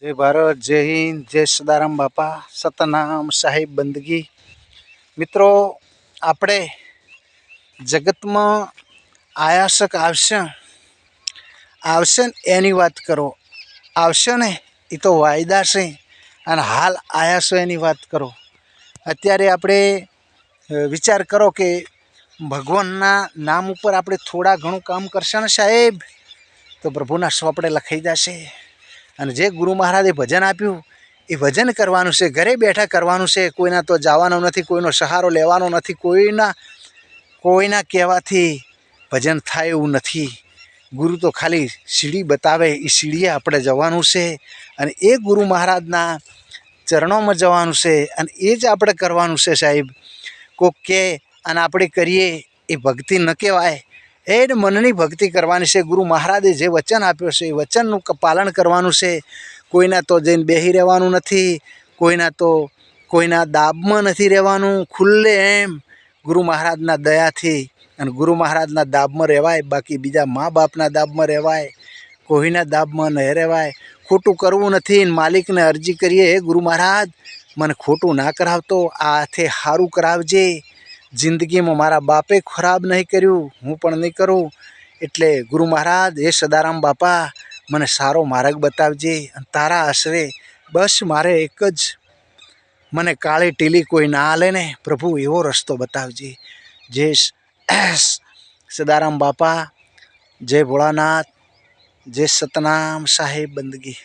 जय भारत, जय हिंद, जय सदाराम बापा, सतनाम साहिब बंदगी। मित्रों, આપણે જગતમાં આયાસક આવશે ને એની વાત કરો. આવશે ને એ તો વાયદા છે, અને હાલ આયા છો એની વાત કરો. અત્યારે આપણે વિચાર કરો કે ભગવાનના નામ ઉપર આપણે થોડા ઘણું કામ કરશે ને સાહેબ, તો પ્રભુના સોપડે લખાઈ જશે. અને જે ગુરુ મહારાજે ભજન આપ્યું એ ભજન કરવાનું છે, ઘરે બેઠા કરવાનું છે. કોઈના તો જવાનું નથી, કોઈનો સહારો લેવાનો નથી, કોઈના કહેવાથી ભજન થાય એવું નથી. ગુરુ તો ખાલી સીડી બતાવે, એ સીડીએ આપણે જવાનું છે, અને એ ગુરુ મહારાજના ચરણોમાં જવાનું છે, અને એ જ આપણે કરવાનું છે સાહેબ. કોક કે અને આપણે કરીએ એ ભક્તિ ન કહેવાય. એ મનની ભક્તિ કરવાની છે. ગુરુ મહારાજે જે વચન આપ્યો છે એ વચનનું પાલન કરવાનું છે. કોઈના તો જઈને બેસી રહેવાનું નથી, કોઈના દાબમાં નથી રહેવાનું. ખુલ્લે એમ ગુરુ મહારાજના દયાથી અને ગુરુ મહારાજના દાબમાં રહેવાય. બાકી બીજા મા બાપના દાબમાં રહેવાય, કોઈના દાબમાં ન રહેવાય. ખોટું કરવું નથી. માલિકને અરજી કરીએ, હે ગુરુ મહારાજ મને ખોટું ના કરાવતો, આ હાથે સારું કરાવજે. જિંદગીમાં મારા બાપે ખરાબ નહીં કર્યું, હું પણ નહીં કરું. એટલે ગુરુ મહારાજ, હે સદારામ બાપા, મને સારો માર્ગ બતાવજે. અને તારા આશરે બસ મારે એક જ, મને કાળી ટીલી કોઈ ના હાલે ને પ્રભુ, એવો રસ્તો બતાવજે. જય સદારામ બાપા, જય ભોળાનાથ, જય સતનામ સાહેબ બંદગી.